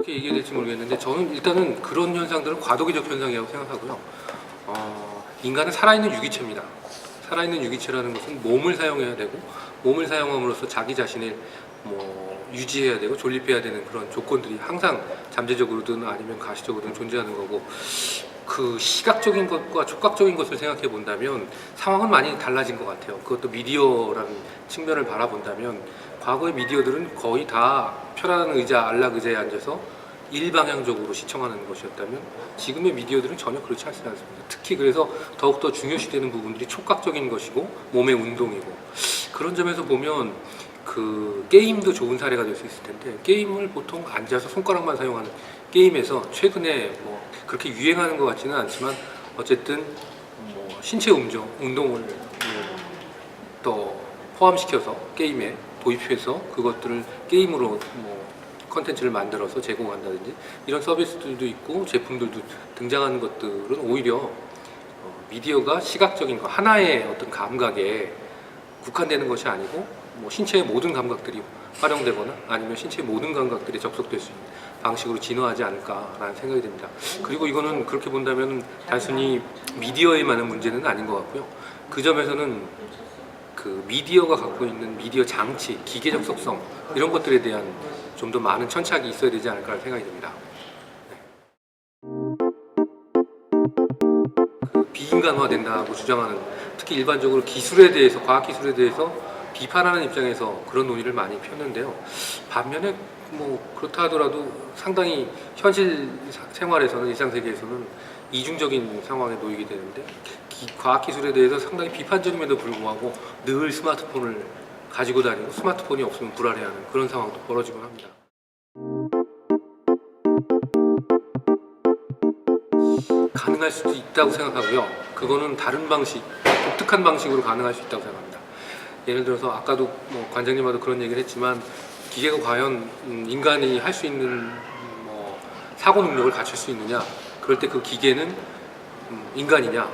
어떻게 얘기해야 될지 모르겠는데 저는 일단은 그런 현상들은 과도기적 현상이라고 생각하고요. 인간은 살아있는 유기체입니다. 살아있는 유기체라는 것은 몸을 사용해야 되고 몸을 사용함으로써 자기 자신을 유지해야 되고 존립해야 되는 그런 조건들이 항상 잠재적으로든 아니면 가시적으로든 존재하는 거고, 그 시각적인 것과 촉각적인 것을 생각해 본다면 상황은 많이 달라진 것 같아요. 그것도 미디어라는 측면을 바라본다면 과거의 미디어들은 거의 다 편안한 의자, 안락 의자에 앉아서 일방향적으로 시청하는 것이었다면 지금의 미디어들은 전혀 그렇지 않습니다. 특히 그래서 더욱더 중요시되는 부분들이 촉각적인 것이고 몸의 운동이고, 그런 점에서 보면 그 게임도 좋은 사례가 될 수 있을 텐데, 게임을 보통 앉아서 손가락만 사용하는 게임에서 최근에 그렇게 유행하는 것 같지는 않지만 어쨌든 신체 운동을 더 포함시켜서 게임에 도입해서 그것들을 게임으로 컨텐츠를 만들어서 제공한다든지 이런 서비스들도 있고 제품들도 등장하는 것들은 오히려 미디어가 시각적인 거 하나의 어떤 감각에 국한되는 것이 아니고 신체의 모든 감각들이 활용되거나 아니면 신체의 모든 감각들이 접속될 수 있는 방식으로 진화하지 않을까라는 생각이 듭니다. 그리고 이거는 그렇게 본다면 단순히 미디어에만한 문제는 아닌 것 같고요. 그 점에서는 그 미디어가 갖고 있는 미디어 장치, 기계적 속성 이런 것들에 대한 좀 더 많은 천착이 있어야 되지 않을까라는 생각이 듭니다. 비인간화된다고 주장하는, 특히 일반적으로 기술에 대해서, 과학기술에 대해서 비판하는 입장에서 그런 논의를 많이 폈는데요. 반면에 그렇다 하더라도 상당히 현실 생활에서는, 일상세계에서는 이중적인 상황에 놓이게 되는데, 과학기술에 대해서 상당히 비판적임에도 불구하고 늘 스마트폰을 가지고 다니고 스마트폰이 없으면 불안해하는 그런 상황도 벌어지곤 합니다. 가능할 수도 있다고 생각하고요. 그거는 다른 방식, 독특한 방식으로 가능할 수 있다고 생각합니다. 예를 들어서 아까도 관장님하고 그런 얘기를 했지만, 기계가 과연 인간이 할 수 있는 사고 능력을 갖출 수 있느냐, 그럴 때 그 기계는 인간이냐,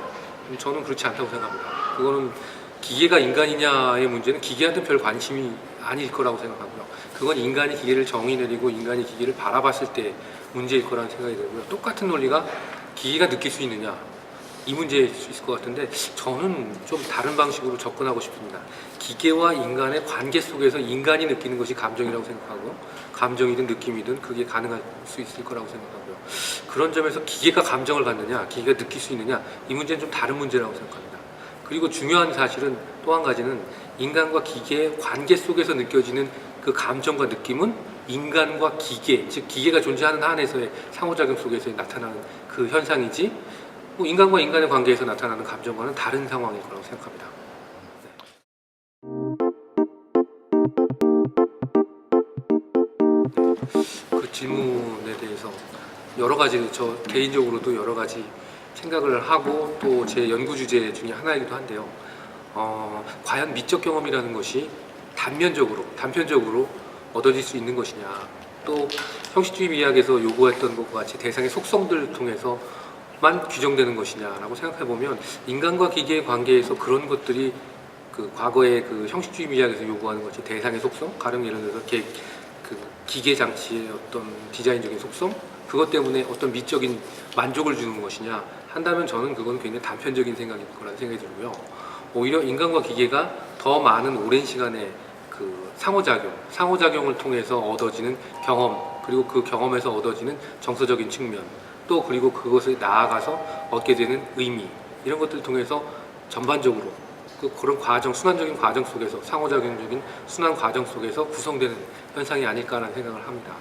저는 그렇지 않다고 생각합니다. 그거는 기계가 인간이냐의 문제는 기계한테 별 관심이 아닐 거라고 생각하고요. 그건 인간이 기계를 정의 내리고 인간이 기계를 바라봤을 때 문제일 거라는 생각이 들고요. 똑같은 논리가 기계가 느낄 수 있느냐, 이 문제일 수 있을 것 같은데, 저는 좀 다른 방식으로 접근하고 싶습니다. 기계와 인간의 관계 속에서 인간이 느끼는 것이 감정이라고 생각하고, 감정이든 느낌이든 그게 가능할 수 있을 거라고 생각하고요. 그런 점에서 기계가 감정을 갖느냐, 기계가 느낄 수 있느냐, 이 문제는 좀 다른 문제라고 생각합니다. 그리고 중요한 사실은 또 한 가지는, 인간과 기계의 관계 속에서 느껴지는 그 감정과 느낌은 인간과 기계, 즉 기계가 존재하는 한에서의 상호작용 속에서 나타나는 그 현상이지, 인간과 인간의 관계에서 나타나는 감정과는 다른 상황일 거라고 생각합니다. 그 질문에 대해서 여러 가지, 저 개인적으로도 여러 가지 생각을 하고 또 제 연구 주제 중에 하나이기도 한데요. 과연 미적 경험이라는 것이 단편적으로 얻어질 수 있는 것이냐, 또 형식주의 미학에서 요구했던 것과 같이 대상의 속성들을 통해서만 규정되는 것이냐라고 생각해보면, 인간과 기계의 관계에서 그런 것들이 그 과거의 그 형식주의 미학에서 요구하는 것이 대상의 속성, 가령 예를 들어서 그 기계 장치의 어떤 디자인적인 속성, 그것 때문에 어떤 미적인 만족을 주는 것이냐 한다면 저는 그건 굉장히 단편적인 생각일 거라는 생각이 들고요. 오히려 인간과 기계가 더 많은 오랜 시간의 그 상호작용을 통해서 얻어지는 경험, 그리고 그 경험에서 얻어지는 정서적인 측면, 또 그리고 그것을 나아가서 얻게 되는 의미, 이런 것들을 통해서 전반적으로 그런 과정, 순환적인 과정 속에서, 상호작용적인 순환 과정 속에서 구성되는 현상이 아닐까라는 생각을 합니다.